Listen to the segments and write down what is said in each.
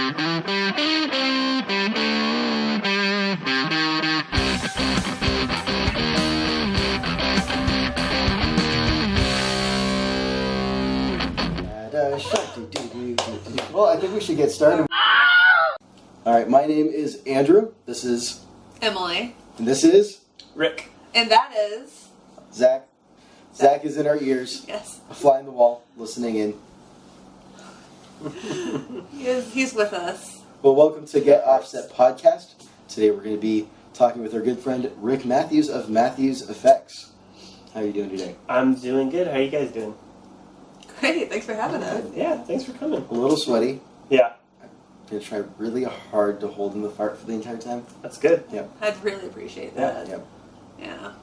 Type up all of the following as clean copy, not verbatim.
Well, I think we should get started. Alright, my name is Andrew. This is Emily. And this is Rick. And that is Zach. Zach is in our ears. Yes. A fly in the wall, listening in. He's with us. Well, welcome to Get Offset Podcast. Today we're going to be talking with our good friend Rick Matthews of Matthews Effects. How are you doing today? I'm doing good. How are you guys doing? Great. Thanks for having us. Yeah, thanks for coming. A little sweaty. Yeah. I'm going to try really hard to hold in the fart for the entire time. That's good. Yep. I'd really appreciate that. Yep. Yeah.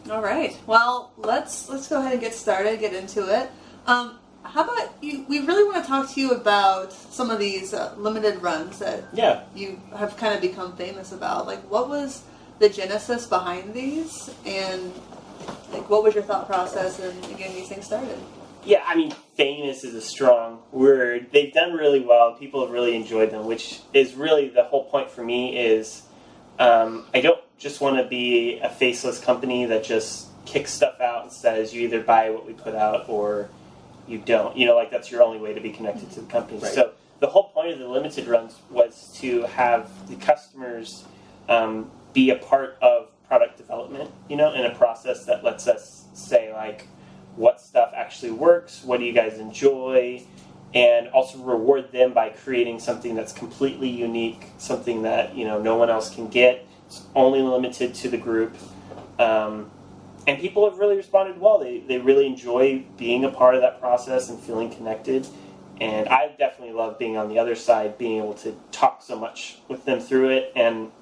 All right. Well, let's go ahead and get started. Get into it. How about you? We really want to talk to you about some of these limited runs that you have kind of become famous about. Like, what was the genesis behind these, and like, what was your thought process in getting these things started? Yeah, I mean, famous is a strong word. They've done really well. People have really enjoyed them, which is really the whole point for me is I don't just want to be a faceless company that just kicks stuff out and says you either buy what we put out or you don't. You know, like that's your only way to be connected to the company. Right. So the whole point of the limited runs was to have the customers be a part of product development, you know, in a process that lets us say, like, what stuff actually works, what do you guys enjoy, and also reward them by creating something that's completely unique, something that, you know, no one else can get. It's only limited to the group. And people have really responded well. They really enjoy being a part of that process and feeling connected. And I definitely love being on the other side, being able to talk so much with them through it and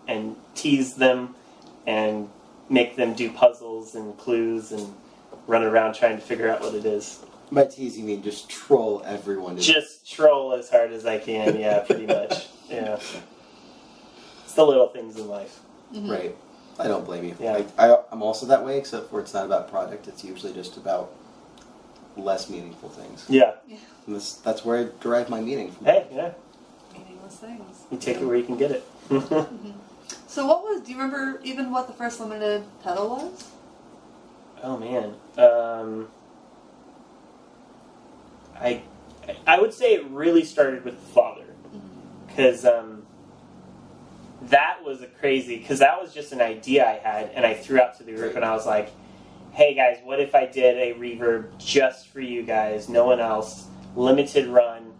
tease them and make them do puzzles and clues and run around trying to figure out what it is. By tease, you mean just troll everyone. Just troll as hard as I can, yeah, pretty much. Yeah. It's the little things in life. Mm-hmm. Right. I don't blame you. Yeah. I'm also that way, except for it's not about product. It's usually just about less meaningful things. Yeah. And that's where I derive my meaning from. Hey, yeah. Meaningless things. You take it where you can get it. Mm-hmm. So do you remember even what the first limited pedal was? Oh, man. I would say it really started with the father. Because that was because that was just an idea I had, and I threw out to the group, and I was like, hey, guys, what if I did a reverb just for you guys, no one else, limited run,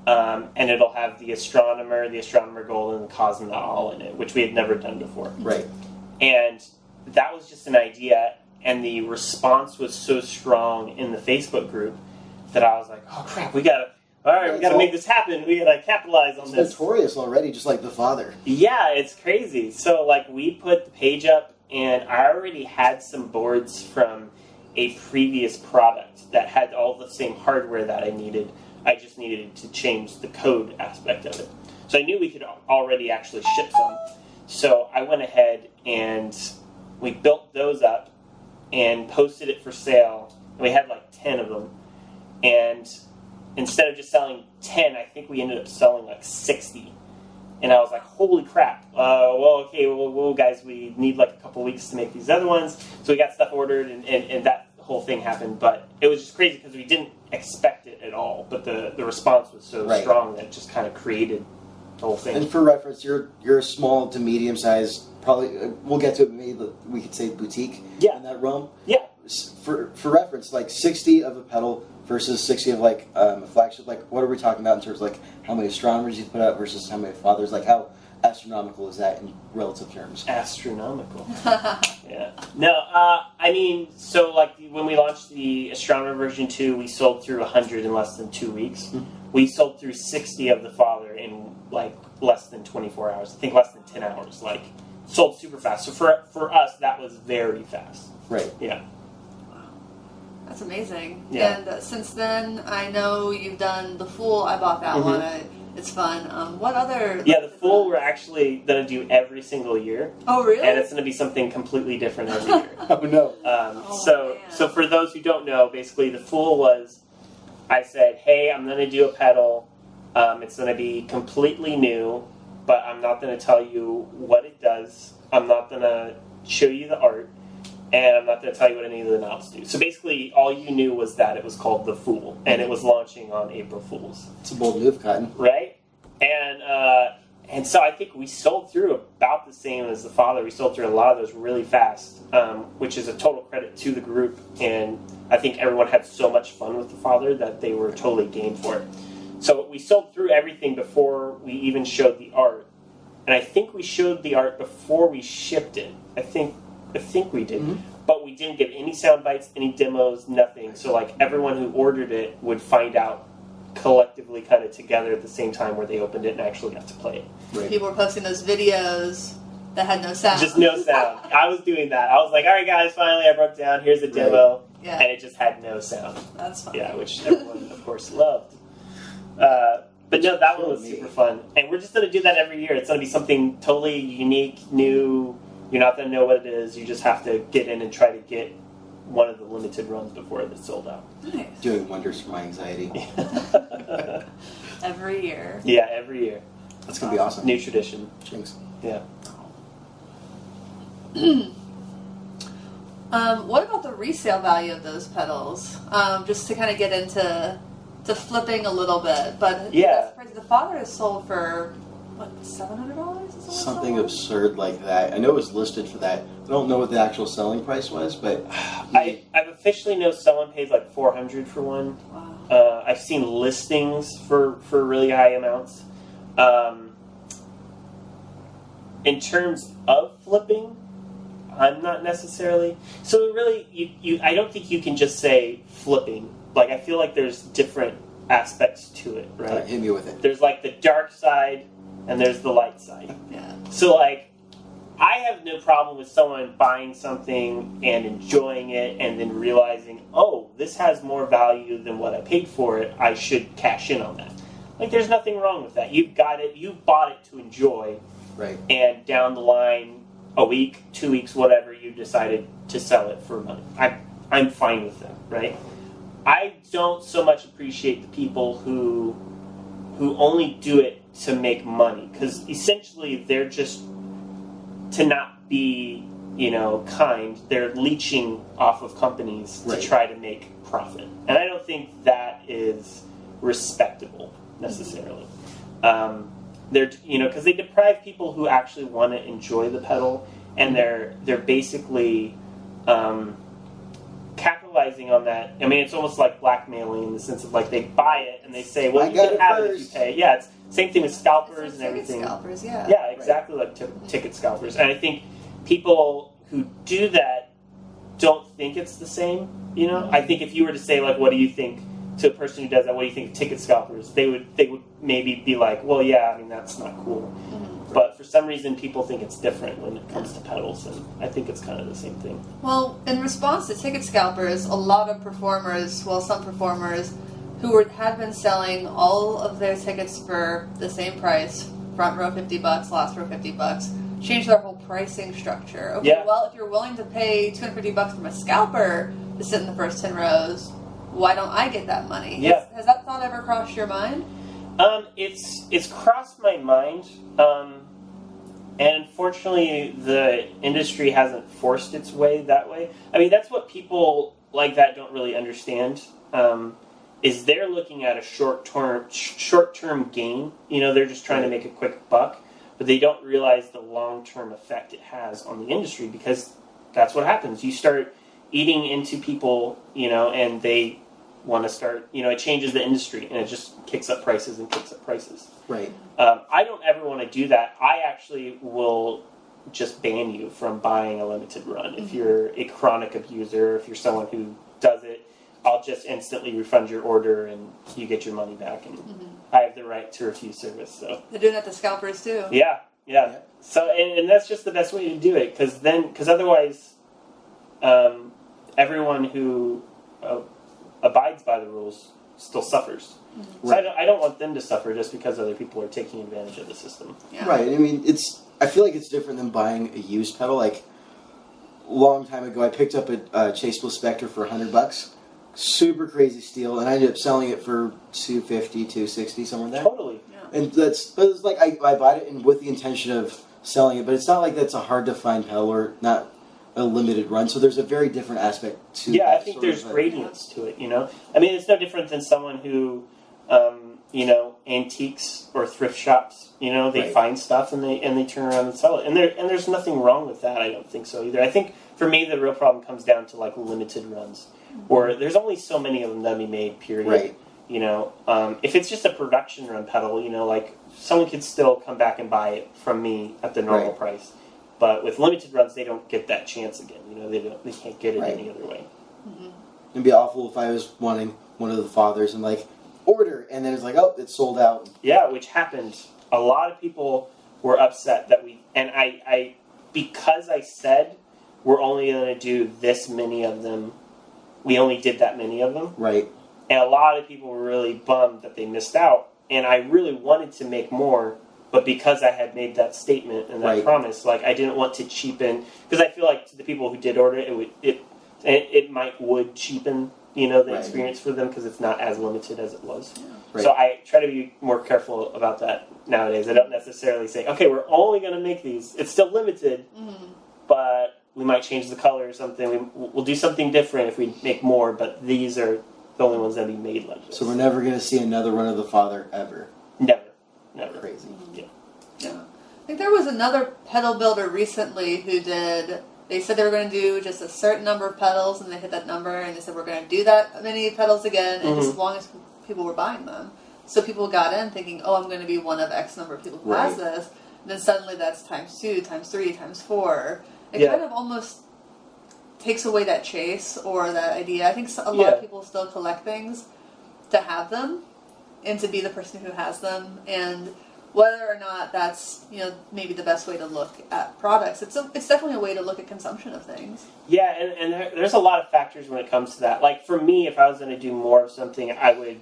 and it'll have the astronomer gold, and the cosmonaut all in it, which we had never done before. Right. And that was just an idea, and the response was so strong in the Facebook group that I was like, oh, crap, we gotta make this happen. We gotta capitalize on this. It's notorious already, just like the father. Yeah, it's crazy. So, like, we put the page up, and I already had some boards from a previous product that had all the same hardware that I needed. I just needed to change the code aspect of it. So I knew we could already actually ship some. So I went ahead and we built those up and posted it for sale. And we had like 10 of them. And instead of just selling 10, I think we ended up selling like 60. And I was like, holy crap. Well, guys, we need like a couple weeks to make these other ones. So we got stuff ordered, and that whole thing happened. But it was just crazy because we didn't expect it at all. But the response was so strong that it just kind of created the whole thing. And for reference, you're a small to medium size, probably, we'll get to it, maybe we could say boutique in that realm. Yeah. For reference, like 60 of a pedal versus 60 of like a flagship, like what are we talking about in terms of like how many astronomers you put out versus how many fathers? Like how astronomical is that in relative terms? Astronomical. Yeah. No, I mean, so like when we launched the Astronomer version 2, we sold through 100 in less than 2 weeks. Mm-hmm. We sold through 60 of the father in like less than 24 hours. I think less than 10 hours. Like sold super fast. So for us, that was very fast. Right. Yeah. That's amazing. Yeah. And since then, I know you've done the Fool. I bought that one. It's fun. What other... Yeah, the Fool we're actually going to do every single year. Oh, really? And it's going to be something completely different every year. Oh, no. So for those who don't know, basically the Fool was, I said, hey, I'm going to do a pedal. It's going to be completely new, but I'm not going to tell you what it does. I'm not going to show you the art, and I'm not going to tell you what any of the knobs do. So basically, all you knew was that it was called the Fool, and it was launching on April Fools. It's a bold move, Cotton. Right? And so I think we sold through about the same as the Father. We sold through a lot of those really fast, which is a total credit to the group. And I think everyone had so much fun with the Father that they were totally game for it. So we sold through everything before we even showed the art. And I think we showed the art before we shipped it. I think we did. Mm-hmm. But we didn't get any sound bites, any demos, nothing. So like everyone who ordered it would find out collectively kind of together at the same time where they opened it and actually got to play it. Right. People were posting those videos that had no sound. Just no sound. I was doing that. I was like, all right, guys, finally I broke down. Here's a demo. Right. Yeah. And it just had no sound. That's fun. Yeah, which everyone, of course, loved. But no, that one was super fun. And we're just going to do that every year. It's going to be something totally unique, new. You're not going to know what it is. You just have to get in and try to get one of the limited runs before it's sold out. Nice. Doing wonders for my anxiety. Every year. Yeah, every year. That's going to be awesome. New tradition. Jinx. Yeah. What about the resale value of those pedals? Just to kind of get into flipping a little bit. But yeah, the Father is sold for, what, $700? Something absurd like that. I know it was listed for that. I don't know what the actual selling price was, but I've officially know someone paid like $400 for one. Wow. I've seen listings for really high amounts. In terms of flipping, I'm not necessarily. So really, I don't think you can just say flipping. Like, I feel like there's different aspects to it, right? Hit me with it. There's like the dark side and there's the light side. Yeah. So like, I have no problem with someone buying something and enjoying it and then realizing, oh, this has more value than what I paid for it. I should cash in on that. Like, there's nothing wrong with that. You've got it. You bought it to enjoy. Right. And down the line, a week, 2 weeks, whatever, you decided to sell it for money. I'm fine with that, right? I don't so much appreciate the people who only do it to make money, because essentially they're just, to not be, kind, they're leeching off of companies to try to make profit. And I don't think that is respectable necessarily. They're, because they deprive people who actually want to enjoy the pedal, and they're basically capitalizing on that. I mean, it's almost like blackmailing in the sense of like they buy it and they say, "Well, you can have it if you pay." Yeah, it's same thing with scalpers and everything. Scalpers, yeah. Yeah, exactly like ticket scalpers. And I think people who do that don't think it's the same. I think if you were to say like, "What do you think?" to a person who does that, what do you think of ticket scalpers? They would maybe be like, well, yeah, I mean, that's not cool. Mm-hmm. But for some reason, people think it's different when it comes to pedals, and I think it's kind of the same thing. Well, in response to ticket scalpers, a lot of performers, some performers who had been selling all of their tickets for the same price, front row $50, last row $50, changed their whole pricing structure. Okay, yeah. Well, if you're willing to pay $250 from a scalper to sit in the first 10 rows, why don't I get that money? Yeah. Has that thought ever crossed your mind? It's crossed my mind, and unfortunately the industry hasn't forced its way that way. I mean, that's what people like that don't really understand, is they're looking at a short-term gain. They're just trying to make a quick buck, but they don't realize the long-term effect it has on the industry, because that's what happens. You start eating into people, and they want to start, it changes the industry, and it just kicks up prices and kicks up prices. Right. I don't ever want to do that. I actually will just ban you from buying a limited run. Mm-hmm. If you're a chronic abuser, if you're someone who does it, I'll just instantly refund your order and you get your money back. And I have the right to refuse service. So they're doing that to scalpers too. Yeah. So, and that's just the best way to do it, because otherwise, everyone who abides by the rules still suffers. Mm-hmm. So I don't want them to suffer just because other people are taking advantage of the system. Yeah. Right. I mean, I feel like it's different than buying a used pedal. Like, a long time ago, I picked up a Chase Blue Spectre for $100. super crazy steal, and I ended up selling it for $250, $260, somewhere there. Totally. Yeah. And but it's like I bought it with the intention of selling it, but it's not like that's a hard to find pedal or not a limited run. So there's a very different aspect to. Yeah, that I think sort there's of gradients to it. I mean, it's no different than someone who, antiques or thrift shops. They Right. find stuff and they turn around and sell it, and there's nothing wrong with that. I don't think so either. I think for me the real problem comes down to like limited runs, or there's only so many of them that be made. Period. Right. If it's just a production run pedal, like someone could still come back and buy it from me at the normal Right. price. But with limited runs, they don't get that chance again. They can't get it Right. any other way. It'd be awful if I was wanting one of the fathers and like order, and then it's like, oh, it's sold out. Yeah, which happened. A lot of people were upset that I because I said we're only going to do this many of them. We only did that many of them. Right. And a lot of people were really bummed that they missed out. And I really wanted to make more, but because I had made that statement and that Right. promise, like I didn't want to cheapen, because I feel like to the people who did order it, it would cheapen, the Right. experience for them because it's not as limited as it was. Right. So I try to be more careful about that nowadays. I don't necessarily say, okay, we're only going to make these. It's still limited, but we might change the color or something. We'll do something different if we make more, but these are the only ones that be made like this. So we're never going to see another run of the father ever. Never. Crazy. Yeah. Yeah. I think there was another pedal builder recently who they said they were going to do just a certain number of pedals, and they hit that number, and they said we're going to do that many pedals again, and just as long as people were buying them. So people got in thinking, oh, I'm going to be one of X number of people who has this, and then suddenly that's times 2, times 3, times 4. It kind of almost takes away that chase or that idea. I think a lot of people still collect things to have them and to be the person who has them, and whether or not that's maybe the best way to look at products, it's definitely a way to look at consumption of things. Yeah, and there's a lot of factors when it comes to that. Like for me, if I was going to do more of something, I would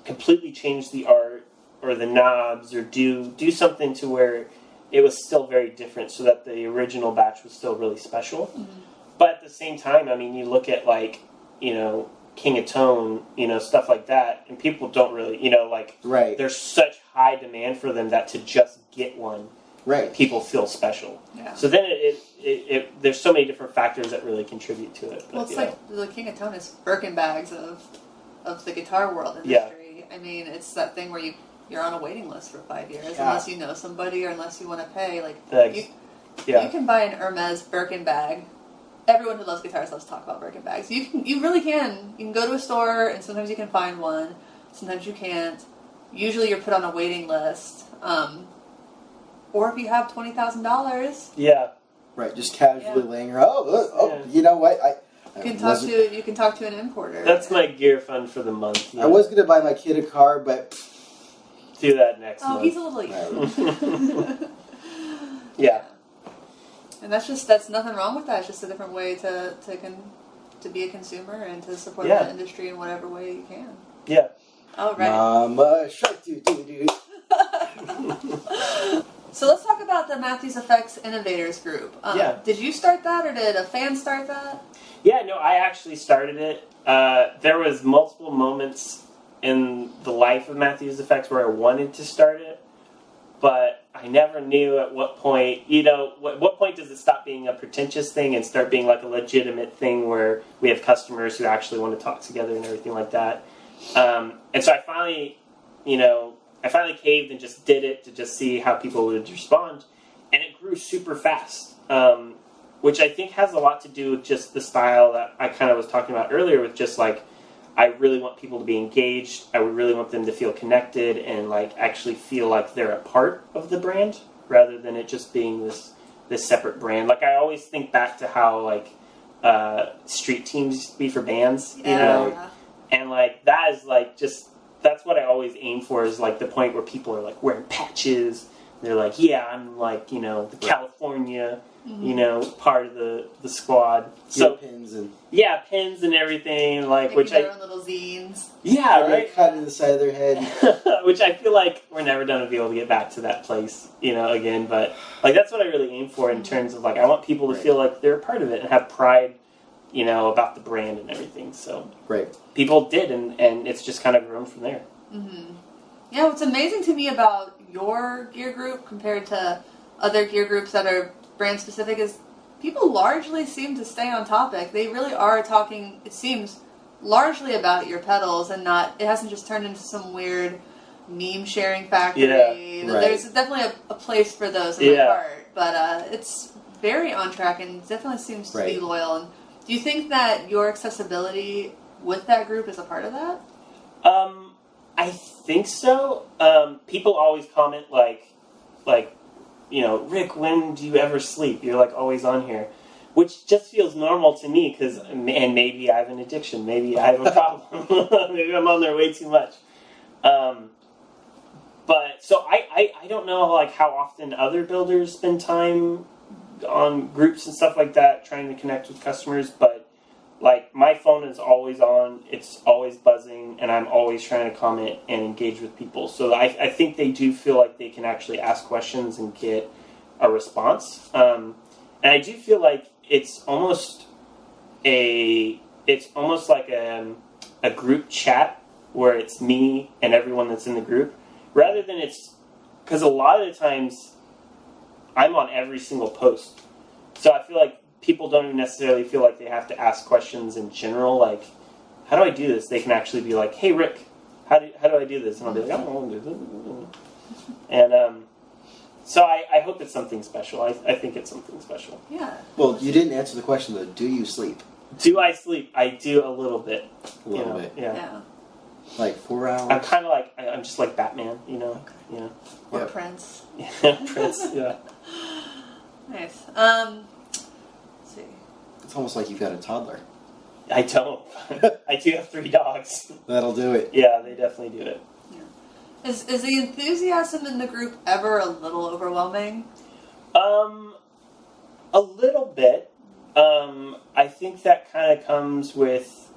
completely change the art or the knobs or do something to where it was still very different, so that the original batch was still really special. But at the same time, I mean, you look at like King of Tone, stuff like that, and people don't really, Right. there's such high demand for them that to just get one, Right. people feel special. Yeah. So then it there's so many different factors that really contribute to it. Well, But, it's like the King of Tone is Birkin Bags of the guitar world industry. I mean, it's that thing where you're on a waiting list for 5 years unless you know somebody or unless you want to pay. Like you can buy an Hermes Birkin bag. Everyone who loves guitars loves to talk about Birkin bags. You really can. You can go to a store and sometimes you can find one. Sometimes you can't. Usually you're put on a waiting list. Or if you have $20,000. Yeah. Right. Just casually laying around. Oh, Yeah. you know what? You can talk to an importer. That's my gear fund for the month. I was going to buy my kid a car, but do that next month. Oh, he's a little young. Yeah. And that's nothing wrong with that. It's just a different way to be a consumer and to support the industry in whatever way you can. Yeah. All right. Mama Shark doo doo doo. So let's talk about the Matthews Effects Innovators Group. Did you start that, or did a fan start that? Yeah, no, I actually started it. There was multiple moments in the life of Matthews Effects where I wanted to start it, but I never knew at what point, what point does it stop being a pretentious thing and start being like a legitimate thing where we have customers who actually want to talk together and everything like that. And so I finally caved and just did it to just see how people would respond, and it grew super fast, which I think has a lot to do with just the style that I kind of was talking about earlier with just like, I really want people to be engaged. I would really want them to feel connected and like actually feel like they're a part of the brand rather than it just being this separate brand. Like I always think back to how like street teams used to be for bands, and like that is like that's what I always aim for, is like the point where people are like wearing patches. They're like, yeah, I'm like, the California, part of the squad. So pins and pins and everything, like Maybe which their own little zines. Right, cut in the side of their head. which I feel like we're never gonna be able to get back to that place, again. But like that's what I really aim for in terms of like I want people to feel like they're a part of it and have pride about the brand and everything. So Right. people did, and it's just kind of grown from there. Mm-hmm. Yeah, what's amazing to me about your gear group compared to other gear groups that are brand specific is people largely seem to stay on topic. They really are talking, it seems, largely about your pedals and it hasn't just turned into some weird meme sharing factory. Yeah, right. There's definitely a place for those in my heart, but it's very on track and definitely seems to be loyal. And do you think that your accessibility with that group is a part of that? I think so. People always comment like, Rick, when do you ever sleep? You're like always on here, which just feels normal to me because, and maybe I have an addiction, maybe I have a problem, maybe I'm on there way too much. But so I don't know like how often other builders spend time on groups and stuff like that, trying to connect with customers, but like my phone is always on, it's always buzzing, and I'm always trying to comment and engage with people. So I think they do feel like they can actually ask questions and get a response. And I do feel like it's almost like a group chat where it's me and everyone that's in the group, rather than because a lot of the times I'm on every single post. So I feel like people don't even necessarily feel like they have to ask questions in general, like, how do I do this? They can actually be like, hey, Rick, how do I do this? And I'll be like, I don't want to do this. And so I hope it's something special. I think it's something special. Yeah. Well, you didn't answer the question, though. Do you sleep? Do I sleep? I do a little bit. A little bit. Yeah. Like 4 hours? I'm kind of like, I'm just like Batman, Okay. Or Prince. Yeah, Prince, yeah. Nice. Let's see. It's almost like you've got a toddler. I don't. I do have 3 dogs. That'll do it. Yeah, they definitely do it. Yeah. Is the enthusiasm in the group ever a little overwhelming? A little bit. I think that kind of comes with,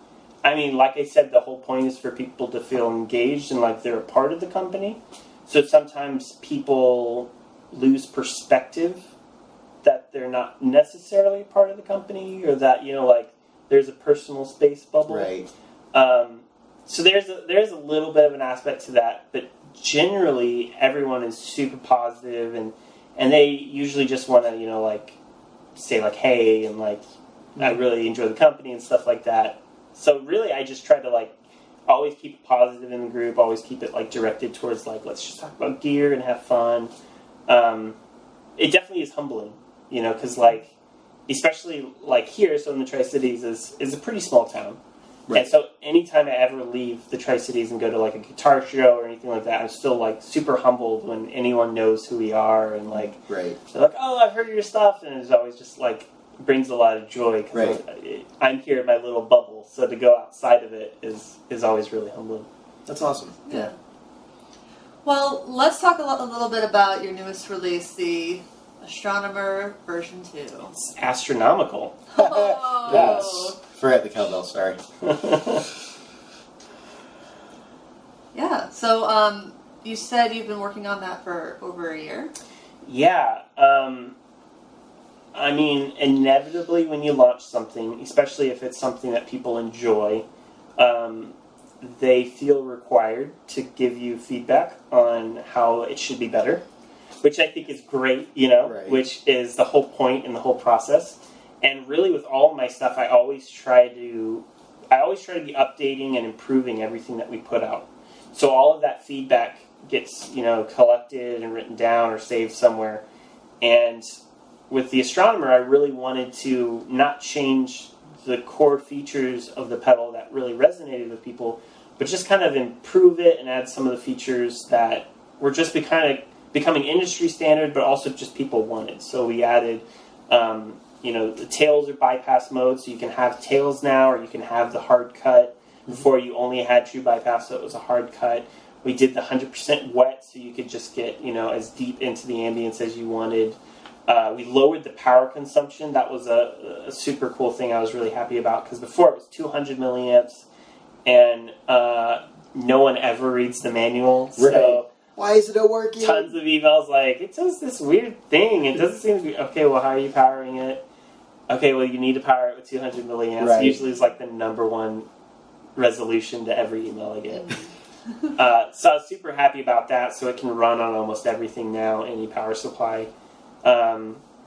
like I said, the whole point is for people to feel engaged and like they're a part of the company. So sometimes people lose perspective that they're not necessarily part of the company, or that, like there's a personal space bubble. Right. So there's a little bit of an aspect to that, but generally everyone is super positive, and they usually just want to, like say like, hey, and like, I really enjoy the company and stuff like that. So really I just try to like always keep it positive in the group, always keep it like directed towards like, let's just talk about gear and have fun. It definitely is humbling, because like, especially like here, so in the Tri-Cities is a pretty small town. Right. And so anytime I ever leave the Tri-Cities and go to like a guitar show or anything like that, I'm still like super humbled when anyone knows who we are, and like, right. They're like, oh, I've heard your stuff, and it's always just like brings a lot of joy, because I'm here in my little bubble, so to go outside of it is always really humbling. That's awesome. Yeah. Well, let's talk a little bit about your newest release, the Astronomer version 2. It's astronomical. Oh. Yes. Forget the cowbell, sorry. Yeah, so you said you've been working on that for over a year? Yeah. Inevitably when you launch something, especially if it's something that people enjoy, they feel required to give you feedback on how it should be better, which I think is great, which is the whole point in the whole process. And really with all of my stuff, I always try to be updating and improving everything that we put out. So all of that feedback gets, collected and written down or saved somewhere. And with the Astronomer, I really wanted to not change the core features of the pedal that really resonated with people, but just kind of improve it and add some of the features that were just becoming industry standard, but also just people wanted. So we added, the tails are bypass mode, so you can have tails now, or you can have the hard cut. Before you only had true bypass, so it was a hard cut. We did the 100% wet, so you could just get, as deep into the ambience as you wanted. We lowered the power consumption. That was a super cool thing I was really happy about, because before it was 200 milliamps, and no one ever reads the manual. Right. So why is it not working? Tons of emails like, it does this weird thing. It doesn't seem to be... Okay, well, how are you powering it? okay, well, you need to power it with 200 milliamps. Right. Usually is like the number one resolution to every email I get. So I was super happy about that. So it can run on almost everything now, any power supply.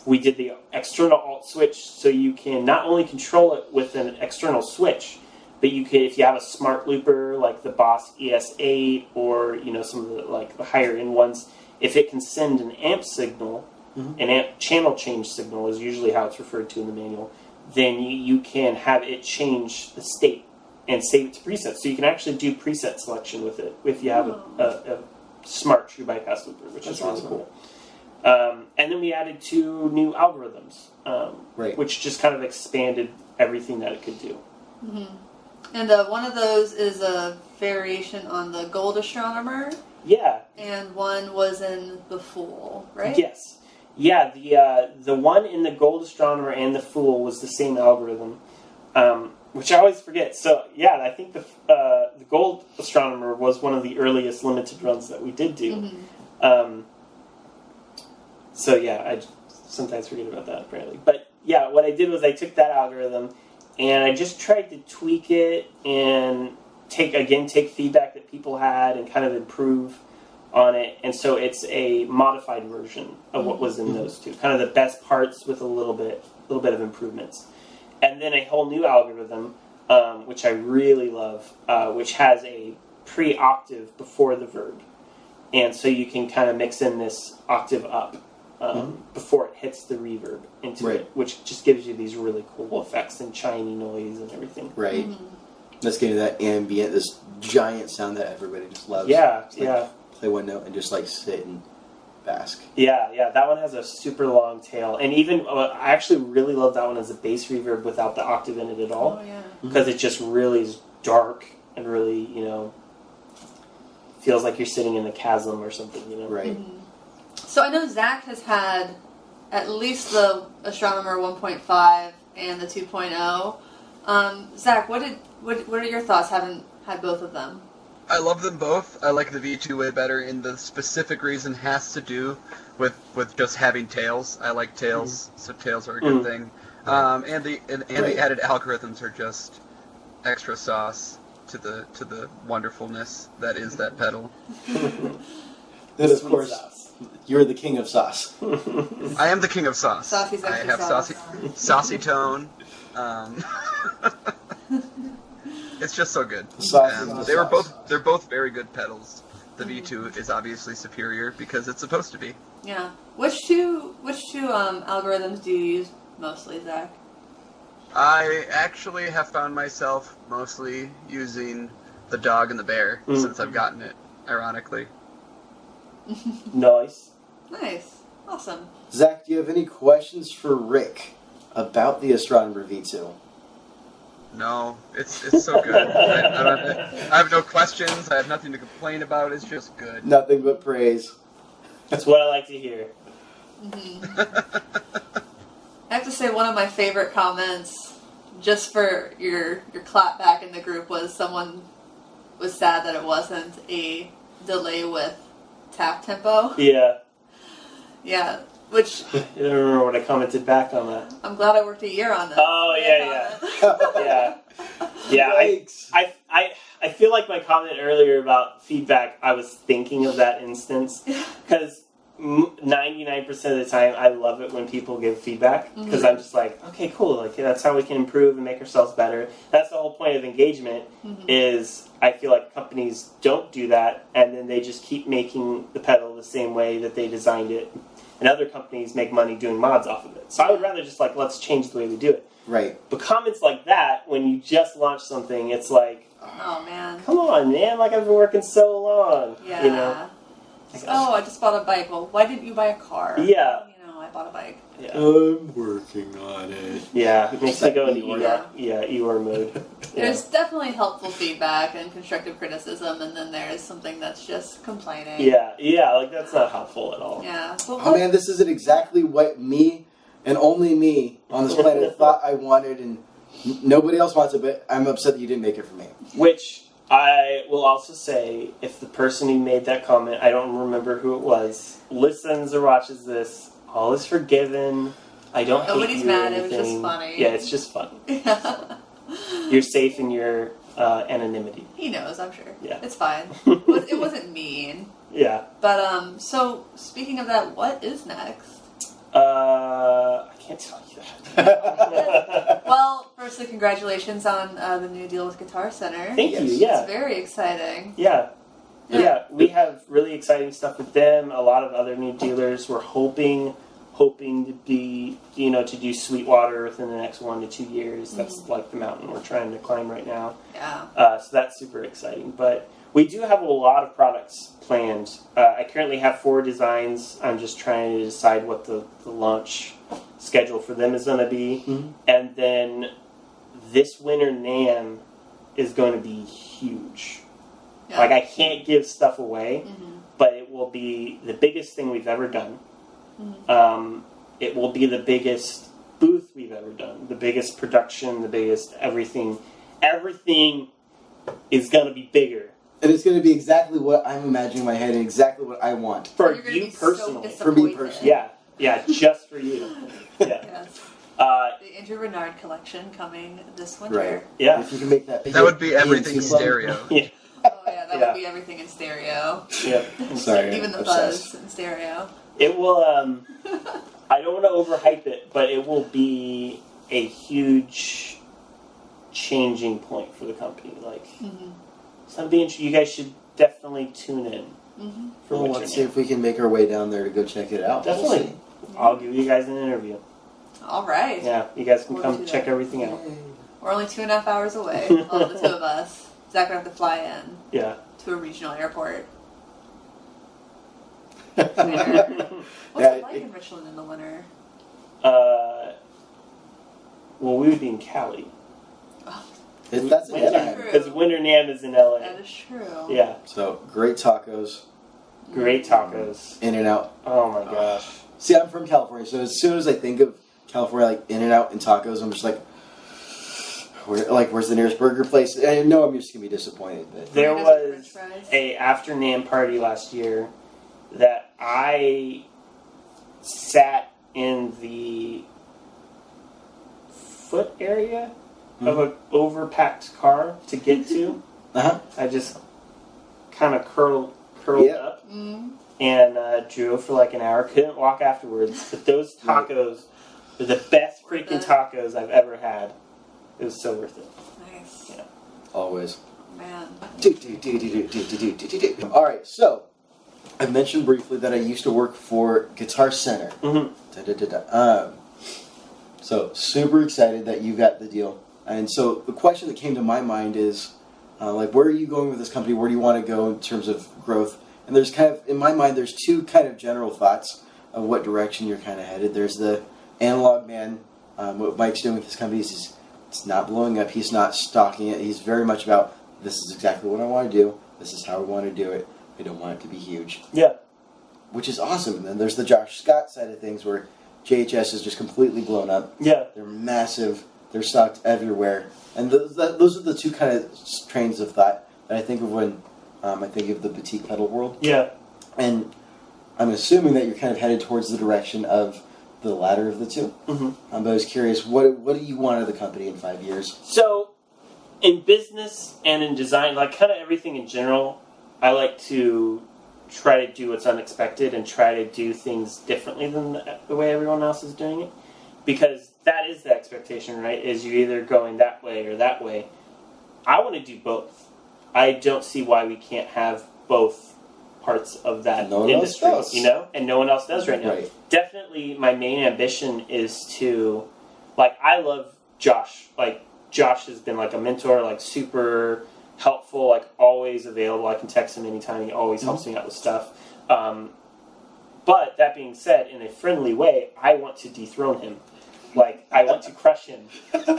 We did the external alt switch, so you can not only control it with an external switch, but you can, if you have a smart looper like the Boss ES8 or some of the like the higher end ones, if it can send an amp signal, an amp channel change signal is usually how it's referred to in the manual, then you can have it change the state and save it to presets. So you can actually do preset selection with it if you have a smart true bypass looper, which is really cool. And then we added 2 new algorithms, which just kind of expanded everything that it could do. And one of those is a variation on the Gold Astronomer. Yeah. And one was in the Fool, right? Yes. Yeah, the one in the Gold Astronomer and the Fool was the same algorithm, which I always forget. So, yeah, I think the Gold Astronomer was one of the earliest limited runs that we did do. So, yeah, I sometimes forget about that, apparently. But, yeah, what I did was I took that algorithm, and I just tried to tweak it and take feedback that people had and kind of improve on it. And so it's a modified version of what was in those 2. Kind of the best parts with a little bit of improvements. And then a whole new algorithm, which I really love, which has a pre-octave before the verb. And so you can kind of mix in this octave up before it hits the reverb into it, which just gives you these really cool effects and chimey noise and everything. Right. Let's get into that ambient, this giant sound that everybody just loves. Yeah, Play one note and just like sit and bask. Yeah, that one has a super long tail. And even, I actually really love that one as a bass reverb without the octave in it at all. Oh, yeah. Because it just really is dark and really, feels like you're sitting in a chasm or something, Right. So I know Zach has had at least the Astronomer 1.5 and the 2.0. Zach, what are your thoughts having had both of them? I love them both. I like the V2 way better, and the specific reason has to do with just having tails. I like tails, so tails are a good thing. And the added algorithms are just extra sauce to the wonderfulness that is that pedal. Then of course, you're the king of sauce. I am the king of sauce. Saucy's I have sauce. saucy tone. It's just so good. They're both very good pedals. The V2 is obviously superior because it's supposed to be. Yeah. Which two algorithms do you use mostly, Zach? I actually have found myself mostly using the dog and the bear since I've gotten it, ironically. Nice. Nice. Awesome. Zach, do you have any questions for Rick about the Astronomer V2? No, it's so good. I have no questions. I have nothing to complain about. It's just good. Nothing but praise. That's what I like to hear. I have to say one of my favorite comments, just for your clap back in the group, was someone was sad that it wasn't a delay with tap tempo. Yeah. Yeah, which... I don't remember what I commented back on that. I'm glad I worked a year on that. Oh, yeah. I feel like my comment earlier about feedback, I was thinking of that instance. Because 99% of the time, I love it when people give feedback. Because I'm just like, okay, cool. Like, that's how we can improve and make ourselves better. That's the whole point of engagement, is I feel like companies don't do that, and then they just keep making the pedal the same way that they designed it. And other companies make money doing mods off of it. So I would rather just let's change the way we do it. Right. But comments like that, when you just launch something, it's like, oh man, come on, man! Like I've been working so long. Yeah. I just bought a bike. Well, why didn't you buy a car? Yeah. I bought a bike. Yeah. I'm working on it. Yeah, it makes me go into Eeyore mode. There's definitely helpful feedback and constructive criticism, and then there's something that's just complaining. Yeah, that's not helpful at all. Yeah. Oh man, this isn't exactly what me and only me on this planet thought I wanted, and nobody else wants it, but I'm upset that you didn't make it for me. Which I will also say, if the person who made that comment, I don't remember who it was, listens or watches this, all is forgiven. I don't hate Nobody's you mad. or It was anything. just funny. Yeah, it's just fun. You're safe in your anonymity. He knows, I'm sure. Yeah. It's fine. It wasn't mean. Yeah. But, so, speaking of that, what is next? I can't tell you that. Well, firstly, congratulations on the new deal with Guitar Center. Thank you, yeah. It's very exciting. Yeah. We have really exciting stuff with them. A lot of other new dealers. We're hoping to be, to do Sweetwater within the next 1 to 2 years. That's like the mountain we're trying to climb right now. Yeah. So that's super exciting. But we do have a lot of products planned. I currently have 4 designs. I'm just trying to decide what the launch schedule for them is going to be. Mm-hmm. And then this winter NAMM is going to be huge. Yeah. Like, I can't give stuff away, but it will be the biggest thing we've ever done. Mm-hmm. It will be the biggest booth we've ever done, the biggest production, the biggest everything. Everything is going to be bigger. And it's going to be exactly what I'm imagining in my head and exactly what I want. For you personally. So for me personally. Yeah, just for you. Yeah. Yes. The Andrew Renard collection coming this winter. Right. Yeah. If you can make that. That would be everything in stereo. Yeah. Oh yeah, that would be everything in stereo. Yeah. Sorry. Even the buzz in stereo. It will, I don't want to overhype it, but it will be a huge changing point for the company. Like, something you guys should definitely tune in. Well, let's see if we can make our way down there to go check it out. Definitely. I'll give you guys an interview. All right. Yeah, you guys can come check everything out. We're only 2.5 hours away, all the 2 of us. Zach would have to fly in. Yeah. To a regional airport. What's it like in Richland in the winter? Well, we would be in Cali. That's winter, because winter NAMM is in LA. That is true. Yeah. So great tacos. Great tacos. In and Out. Oh my gosh. See, I'm from California, so as soon as I think of California, like In and Out and tacos, I'm just like, where's the nearest burger place? I know I'm just gonna be disappointed. But there was a after NAMM party last year that I sat in the foot area of an overpacked car to get to. I just kind of curled up and drove for like an hour. Couldn't walk afterwards, but those tacos were the best freaking tacos I've ever had. It was so worth it. Nice. Yeah. Always. Man. All right, so I mentioned briefly that I used to work for Guitar Center. So super excited that you got the deal. And so the question that came to my mind is, where are you going with this company? Where do you want to go in terms of growth? And there's kind of, in my mind, there's 2 kind of general thoughts of what direction you're kind of headed. There's the analog man. What Mike's doing with his company is it's not blowing up. He's not stalking it. He's very much about, this is exactly what I want to do. This is how I want to do it. I don't want it to be huge. Yeah. Which is awesome. And then there's the Josh Scott side of things where JHS is just completely blown up. Yeah. They're massive. They're stocked everywhere. And those are the 2 kind of trains of thought that I think of when I think of the boutique pedal world. Yeah. And I'm assuming that you're kind of headed towards the direction of the latter of the 2. But I was curious, what do you want of the company in 5 years? So, in business and in design, like kind of everything in general, I like to try to do what's unexpected and try to do things differently than the way everyone else is doing it. Because that is the expectation, right? Is you're either going that way or that way. I want to do both. I don't see why we can't have both parts of that industry, and no one else does right now. Right. Definitely, my main ambition is to, I love Josh. Josh has been like a mentor, like super helpful, like always available. I can text him anytime. He always helps me out with stuff. But that being said, in a friendly way, I want to dethrone him. I want to crush him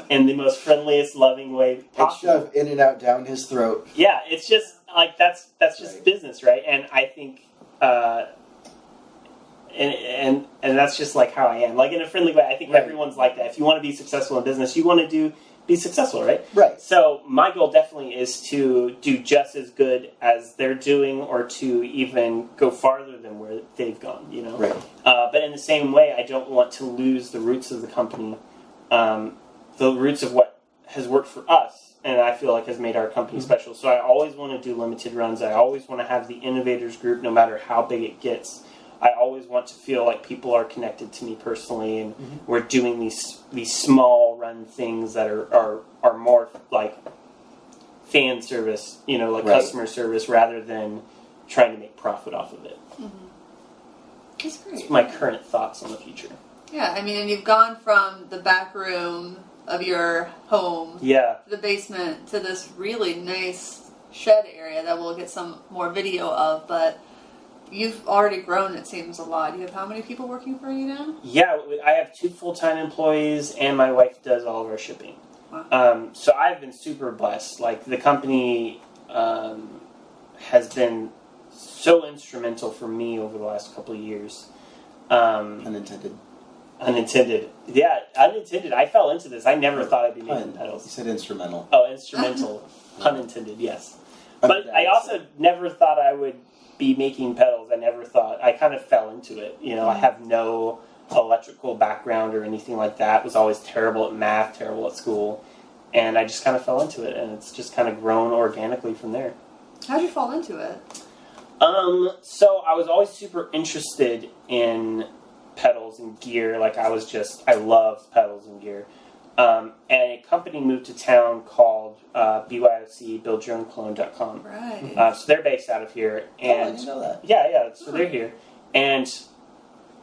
in the most friendliest, loving way possible. Shove In and Out down his throat. Yeah, it's just that's just business, right? And I think, and that's just how I am. In a friendly way, I think everyone's like that. If you want to be successful in business, you want to do be successful, right? Right. So my goal definitely is to do just as good as they're doing, or to even go farther than where they've gone, you know? Right. But in the same way, I don't want to lose the roots of the company, the roots of what has worked for us, and I feel like has made our company special. So I always want to do limited runs. I always want to have the Innovators Group, no matter how big it gets. I always want to feel like people are connected to me personally, and we're doing these small run things that are more like fan service, you know, like customer service, rather than trying to make profit off of it. That's great. That's my current thoughts on the future. Yeah, I mean, and you've gone from the back room of your home Yeah. to the basement to this really nice shed area that we'll get some more video of, but you've already grown, it seems, a lot. You have how many people working for you now? Yeah, I have 2 full-time employees, and my wife does all of our shipping. Wow. So I've been super blessed. Like, the company has been so instrumental for me over the last couple of years. Unintended. Unintended. Yeah, unintended. I fell into this. I never thought I'd be making You pedals. said instrumental. Oh, instrumental. Pun intended, yes. But I also never thought I would be making pedals. I kind of fell into it. You know, I have no electrical background or anything like that. I was always terrible at math, terrible at school. And I just kind of fell into it, and it's just kind of grown organically from there. How'd you fall into it? So I was always super interested in pedals and gear. Like, I loved pedals and gear. And a company moved to town called BYOC, BuildYourOwnClone.com. Right. So they're based out of here. And I didn't know that. Yeah, so they're here. And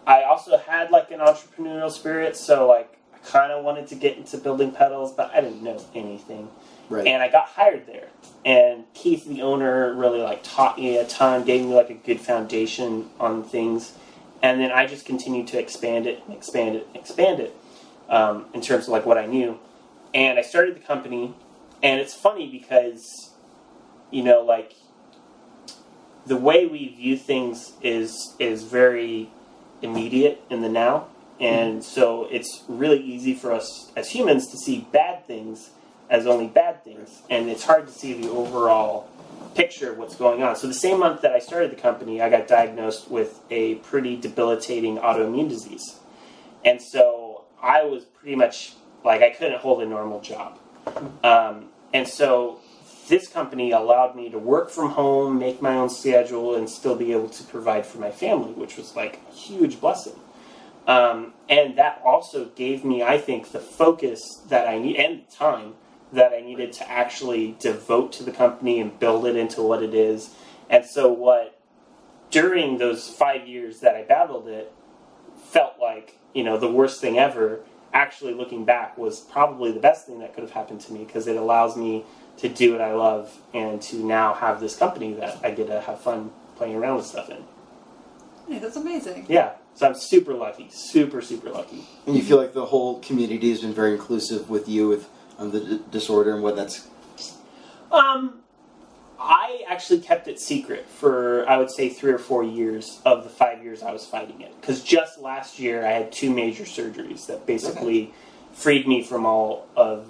I also had, like, an entrepreneurial spirit, so, like, I kind of wanted to get into building pedals, but I didn't know anything. Right. And I got hired there. And Keith, the owner, really, like, taught me a ton, gave me, like, a good foundation on things. And then I just continued to expand it in terms of, like, what I knew. And I started the company, and it's funny because, you know, like, the way we view things is very immediate in the now. And so it's really easy for us as humans to see bad things as only bad things. And it's hard to see the overall picture of what's going on. So the same month that I started the company, I got diagnosed with a pretty debilitating autoimmune disease. And so I was pretty much, like, I couldn't hold a normal job. And so this company allowed me to work from home, make my own schedule, and still be able to provide for my family, which was, like, a huge blessing. And that also gave me, I think, the focus that I need, and the time that I needed to actually devote to the company and build it into what it is. And so during those 5 years that I battled it, felt like, you know, the worst thing ever, actually looking back was probably the best thing that could have happened to me, because it allows me to do what I love and to now have this company that I get to have fun playing around with stuff in. Hey, that's amazing. Yeah, so I'm super lucky, super lucky. And you feel like the whole community has been very inclusive with you, with the disorder and what that's... I actually kept it secret for, I would say, 3 or 4 years of the 5 years I was fighting it. Because just last year, I had 2 major surgeries that basically freed me from all of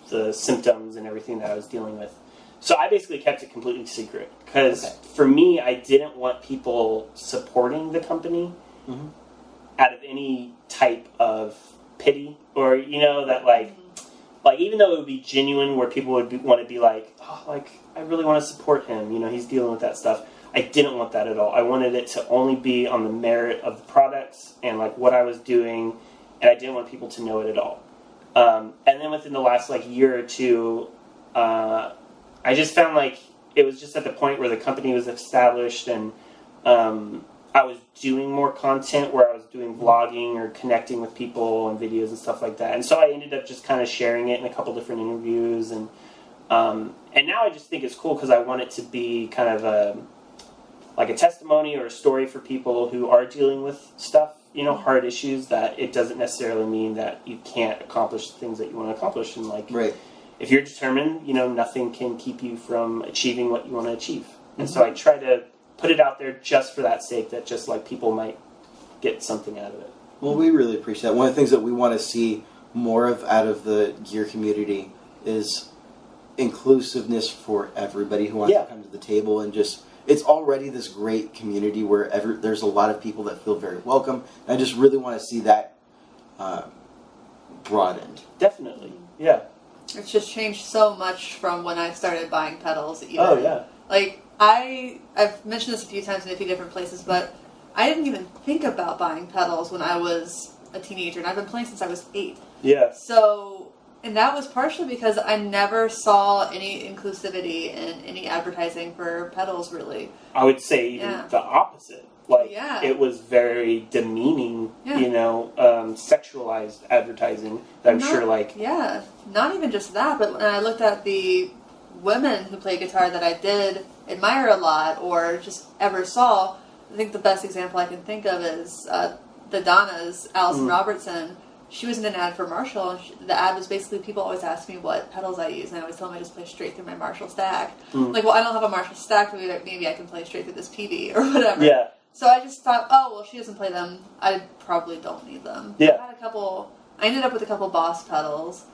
the symptoms and everything that I was dealing with. So I basically kept it completely secret. Because for me, I didn't want people supporting the company out of any type of pity. Or, you know, that, like, even though it would be genuine, where people would want to be like, oh, like, I really want to support him, you know, he's dealing with that stuff. I didn't want that at all. I wanted it to only be on the merit of the products and, like, what I was doing, and I didn't want people to know it at all. And then within the last, like, year or two, I just found, like, it was just at the point where the company was established, and I was doing more content, where I was doing vlogging or connecting with people and videos and stuff like that. And so I ended up just kind of sharing it in a couple different interviews. And now I just think it's cool, because I want it to be kind of a testimony or a story for people who are dealing with stuff, you know, hard issues, that it doesn't necessarily mean that you can't accomplish the things that you want to accomplish. And, like, if you're determined, you know, nothing can keep you from achieving what you want to achieve. And so I try to put it out there just for that sake, that just, like, people might get something out of it. Well, we really appreciate that. One of the things that we want to see more of out of the gear community is inclusiveness for everybody who wants to come to the table, and just it's already this great community where there's a lot of people that feel very welcome. And I just really want to see that broadened. Definitely, yeah. It's just changed so much from when I started buying pedals. Even. Oh yeah. Like I've mentioned this a few times in a few different places, but I didn't even think about buying pedals when I was a teenager, and I've been playing since I was 8. Yeah. So, and that was partially because I never saw any inclusivity in any advertising for pedals, really. I would say even the opposite. Like, it was very demeaning, sexualized advertising. That I'm sure, like... Yeah, not even just that, but when I looked at the women who play guitar that I did admire a lot, or just ever saw, I think the best example I can think of is the Donna's, Alison Robertson. She was in an ad for Marshall, and the ad was basically, people always ask me what pedals I use, and I always tell them I just play straight through my Marshall stack. Like, well, I don't have a Marshall stack, but maybe I can play straight through this PV, or whatever. Yeah. So I just thought, oh, well, she doesn't play them. I probably don't need them. Yeah. I ended up with a couple Boss pedals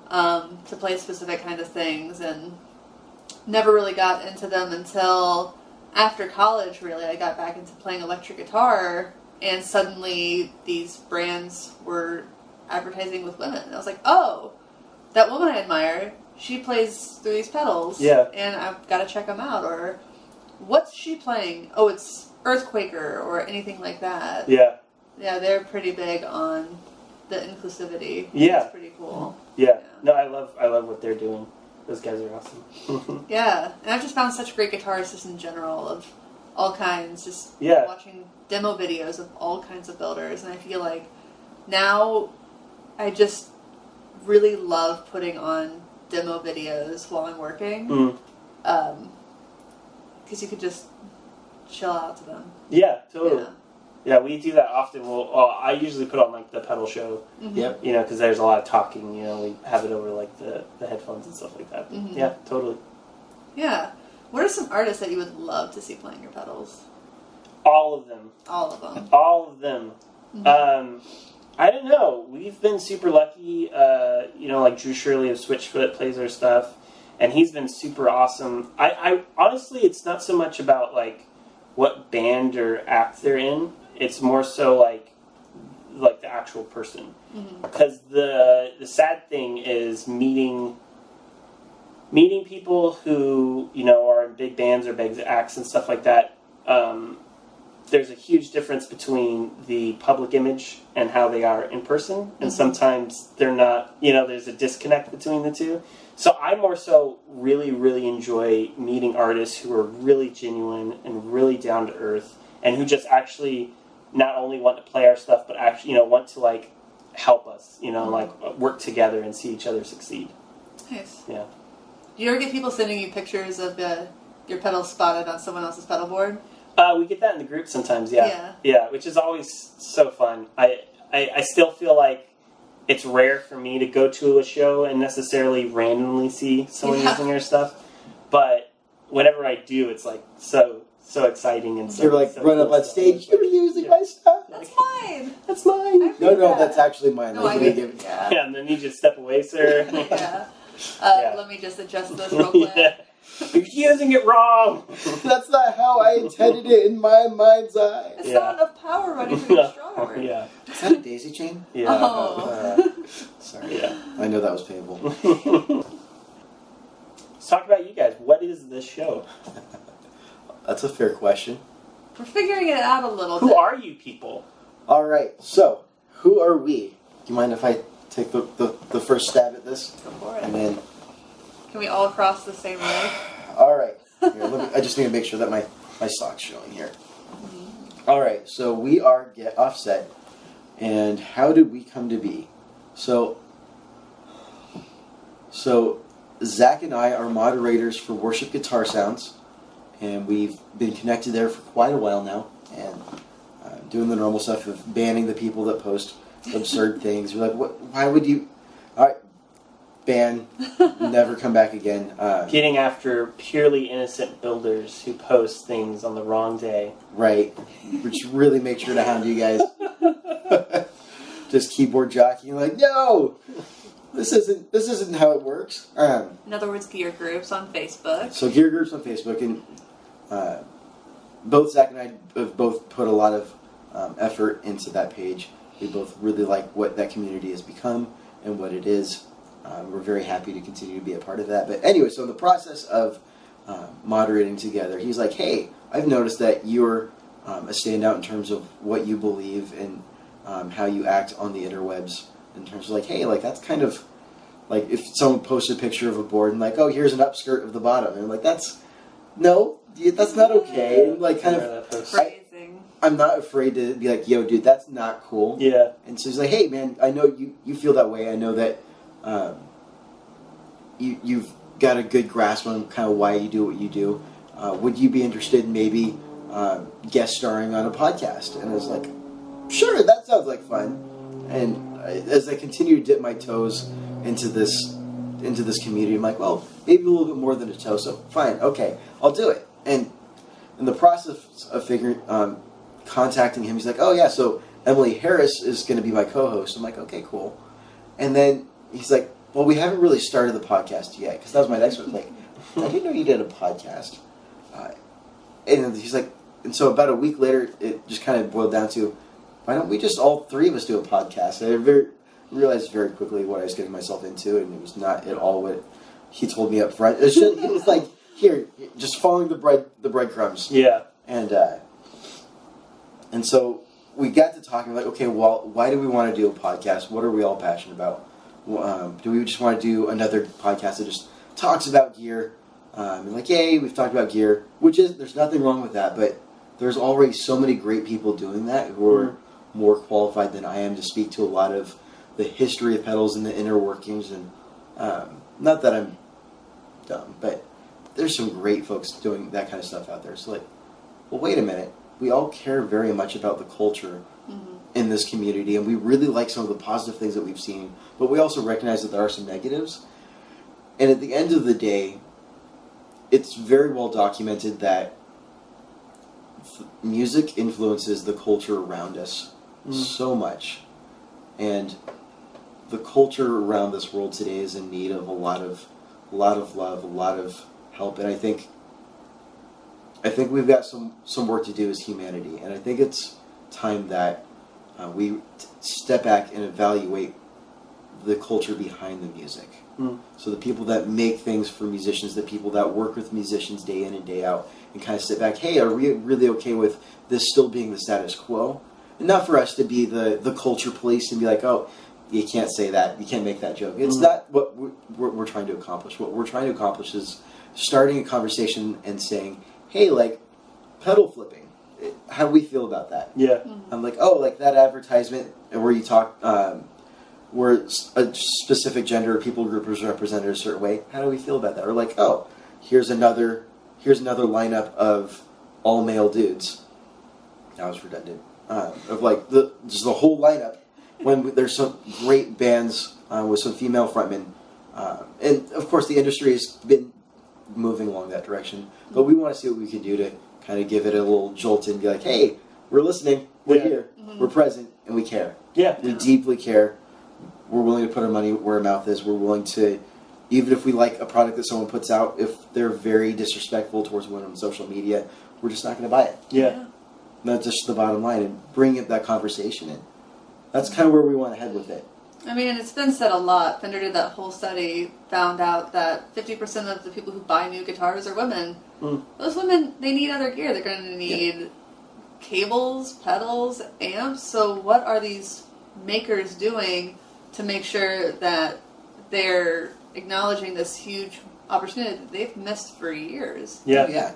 to play specific kind of things, and never really got into them until after college, really. I got back into playing electric guitar, and suddenly these brands were advertising with women. And I was like, oh, that woman I admire, she plays through these pedals. Yeah. And I've got to check them out. Or, what's she playing? Oh, it's Earthquaker, or anything like that. Yeah. Yeah, they're pretty big on the inclusivity. Yeah. It's pretty cool. Yeah. No, I love what they're doing. Those guys are awesome. Yeah. And I've just found such great guitarists just in general, of all kinds, just watching demo videos of all kinds of builders, and I feel like now I just really love putting on demo videos while I'm working, because you could just chill out to them. Yeah, totally. Yeah, we do that often. I usually put on like the pedal show, Yep. Because there's a lot of talking. We have it over like the headphones and stuff like that. Yeah, totally. Yeah. What are some artists that you would love to see playing your pedals? All of them. All of them. All of them. I don't know. We've been super lucky. Like Drew Shirley of Switchfoot plays our stuff, and he's been super awesome. I honestly, it's not so much about like what band or act they're in. It's more so like the actual person. Because the sad thing is meeting people who are in big bands or big acts and stuff like that. There's a huge difference between the public image and how they are in person, and sometimes they're not. There's a disconnect between the two. So I more so really, really enjoy meeting artists who are really genuine and really down to earth, and who just actually not only want to play our stuff, but actually want to like help us. Like work together and see each other succeed. Nice. Yeah. Do you ever get people sending you pictures of your pedals spotted on someone else's pedal board? We get that in the group sometimes, yeah, which is always so fun. I still feel like it's rare for me to go to a show and necessarily randomly see someone using your stuff, but whenever I do, it's like so exciting and so. You're like run up on stage. You're using my stuff. That's mine. That's mine. No, that's actually mine. No, I mean, yeah. And then you just step away, sir. Let me just adjust this real quick. You're using it wrong. That's not how I intended it in my mind's eye. It's not enough power running through your strawberry. Yeah. Is that a daisy chain? Yeah. Oh. Sorry. Yeah. I know that was painful. Let's talk about you guys. What is this show? That's a fair question. We're figuring it out a little Who bit. are you people? All right. So, who are we? Do you mind if I take the first stab at this? Go for it. And then. Can we all cross the same leg? All right. Here, I just need to make sure that my sock's showing here. All right. So we are Get Offset, and how did we come to be? So Zach and I are moderators for Worship Guitar Sounds, and we've been connected there for quite a while now, and doing the normal stuff of banning the people that post absurd things. We're like, what? Why would you? All right. Ban, never come back again. Getting after purely innocent builders who post things on the wrong day. Right. Which really make sure to hound you guys. Just keyboard jockeying, like, no! this isn't how it works. In other words, gear groups on Facebook. So gear groups on Facebook, and both Zach and I have both put a lot of effort into that page. We both really like what that community has become and what it is. We're very happy to continue to be a part of that. But anyway, so in the process of moderating together, he's like, hey, I've noticed that you're a standout in terms of what you believe and how you act on the interwebs, in terms of like, hey, like that's kind of like if someone posted a picture of a board and like, oh, here's an upskirt of the bottom, and I'm like, that's not okay. Like kind of phrasing. I'm not afraid to be like, yo, dude, that's not cool. Yeah. And so he's like, hey, man, I know you feel that way. I know that you've got a good grasp on kind of why you do what you do. Would you be interested in maybe guest starring on a podcast? And I was like, sure, that sounds like fun. And as I continue to dip my toes into this community, I'm like, well, maybe a little bit more than a toe. So fine, okay, I'll do it. And in the process of contacting him, he's like, oh yeah, so Emily Harris is going to be my co-host. I'm like, okay, cool. And then he's like, well, we haven't really started the podcast yet, because that was my next one. Like, I didn't know you did a podcast. And he's like, and so about a week later, it just kind of boiled down to, why don't we just all three of us do a podcast? And I realized very quickly what I was getting myself into, and it was not at all what he told me up front. It was like, here, just following the breadcrumbs. Yeah. And so we got to talking, like, okay, well, why do we want to do a podcast? What are we all passionate about? Do we just want to do another podcast that just talks about gear? And like, yay, we've talked about gear, there's nothing wrong with that, but there's already so many great people doing that who are more qualified than I am to speak to a lot of the history of pedals and the inner workings. And not that I'm dumb, but there's some great folks doing that kind of stuff out there. So like, well, wait a minute. We all care very much about the culture in this community, and we really like some of the positive things that we've seen, but we also recognize that there are some negatives. And at the end of the day, it's very well documented that music influences the culture around us so much, and the culture around this world today is in need of a lot of love, a lot of help, and I think we've got some work to do as humanity, and I think it's time that we step back and evaluate the culture behind the music. So the people that make things for musicians, the people that work with musicians day in and day out, and kind of sit back, hey, are we really okay with this still being the status quo? And not for us to be the culture police and be like, oh, you can't say that, you can't make that joke. It's not what we're trying to accomplish. What we're trying to accomplish is starting a conversation and saying, hey, like, pedal flipping, how do we feel about that? Yeah. I'm like, oh, like that advertisement where you talk, where a specific gender or people group is represented a certain way, how do we feel about that? Or like, oh, here's another lineup of all male dudes. That was redundant. Of like just the whole lineup, when there's some great bands with some female frontmen, and of course the industry has been moving along that direction, but we want to see what we can do to kind of give it a little jolt and be like, hey, we're listening, we're here, we're present, and we care. Yeah. We deeply care. We're willing to put our money where our mouth is. We're willing to, even if we like a product that someone puts out, if they're very disrespectful towards women on social media, we're just not going to buy it. Yeah. That's just the bottom line, and bring up that conversation in. That's kind of where we want to head with it. I mean, and it's been said a lot. Fender did that whole study, found out that 50% of the people who buy new guitars are women. Those women, they need other gear. They're going to need cables, pedals, amps. So what are these makers doing to make sure that they're acknowledging this huge opportunity that they've missed for years? Yeah.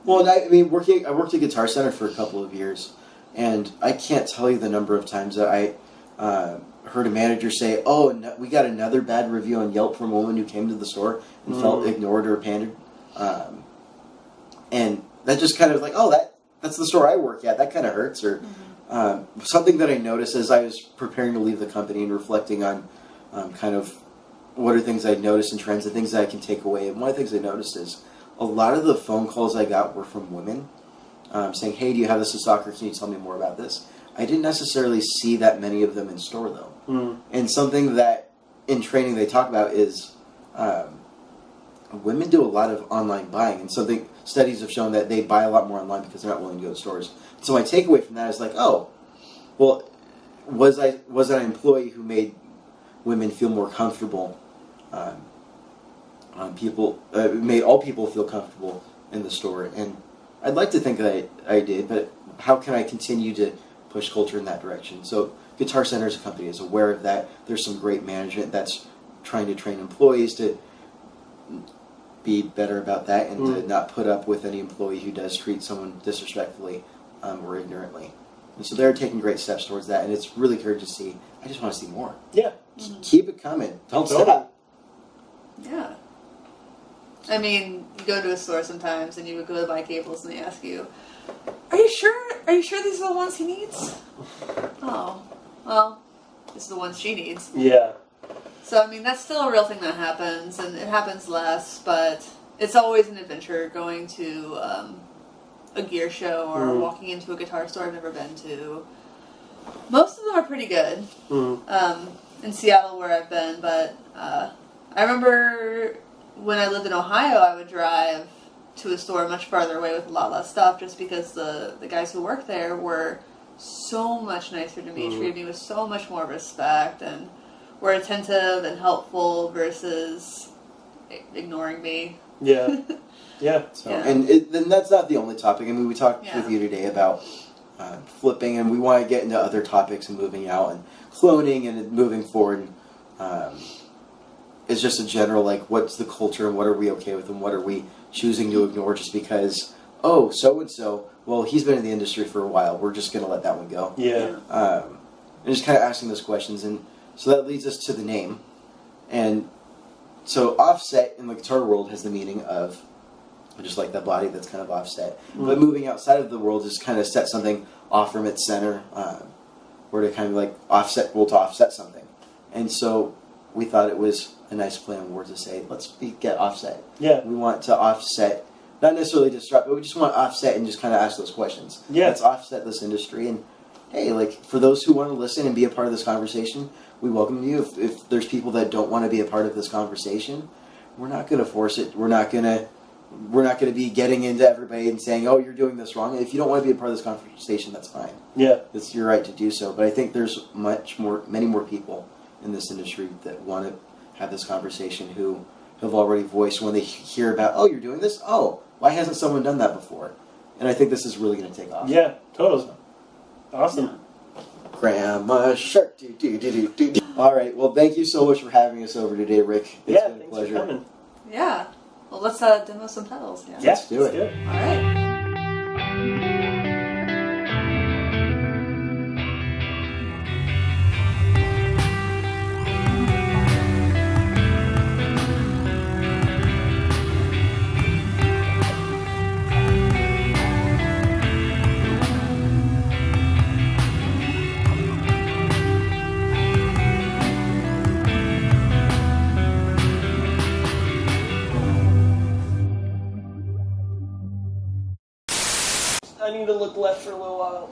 Well, I mean, I worked at Guitar Center for a couple of years, and I can't tell you the number of times that I heard a manager say, oh, no, we got another bad review on Yelp from a woman who came to the store and felt ignored or pandered. And that just kind of like, oh, that's the store I work at. That kind of hurts. Or something that I noticed as I was preparing to leave the company and reflecting on kind of what are things I noticed and trends and things that I can take away. And one of the things I noticed is a lot of the phone calls I got were from women saying, hey, do you have this in stock, or can you tell me more about this? I didn't necessarily see that many of them in store, though. And something that in training they talk about is women do a lot of online buying, and so studies have shown that they buy a lot more online because they're not willing to go to stores. So my takeaway from that is like, oh, well, was I an employee who made women feel more comfortable? Made all people feel comfortable in the store, and I'd like to think that I did, but how can I continue to push culture in that direction? So Guitar Center as a company is aware of that. There's some great management that's trying to train employees to be better about that and to not put up with any employee who does treat someone disrespectfully or ignorantly. And so they're taking great steps towards that, and it's really good to see. I just want to see more. Yeah. Keep it coming. Don't stop. Yeah. I mean, you go to a store sometimes and you would go to buy cables and they ask you, Are you sure these are the ones he needs? Oh. Well, this is the ones she needs. Yeah. So, I mean, that's still a real thing that happens, and it happens less, but it's always an adventure going to a gear show or walking into a guitar store I've never been to. Most of them are pretty good in Seattle where I've been, but I remember when I lived in Ohio, I would drive to a store much farther away with a lot less stuff just because the guys who worked there were so much nicer to me, treated me with so much more respect, and were attentive and helpful versus ignoring me. Yeah. Yeah. So, and then that's not the only topic. I mean, we talked with you today about flipping, and we want to get into other topics and moving out and cloning and moving forward. It's just a general, like, what's the culture and what are we okay with and what are we choosing to ignore just because, oh, so-and-so, well, he's been in the industry for a while. We're just going to let that one go. Yeah. And just kind of asking those questions. And so that leads us to the name. And so offset in the guitar world has the meaning of just like that body that's kind of offset. But moving outside of the world is kind of set something off from its center, or to kind of like offset something. And so we thought it was a nice play on words to say, let's get offset. Yeah. We want to offset, not necessarily disrupt, but we just want to offset and just kind of ask those questions. Yeah. Let's offset this industry. And hey, like, for those who want to listen and be a part of this conversation, we welcome you. If there's people that don't want to be a part of this conversation, we're not going to force it. We're not going to be getting into everybody and saying, oh, you're doing this wrong. If you don't want to be a part of this conversation, that's fine. Yeah. It's your right to do so. But I think there's many more people in this industry that want to have this conversation who have already voiced when they hear about, oh, you're doing this? Oh, why hasn't someone done that before? And I think this is really going to take off. Yeah, totally. Awesome. Grandma Shark. All right. Well, thank you so much for having us over today, Rick. It's been a pleasure. For coming. Yeah. Well, let's demo some pedals. Yeah. Let's do it. All right. I need to look left for a little while.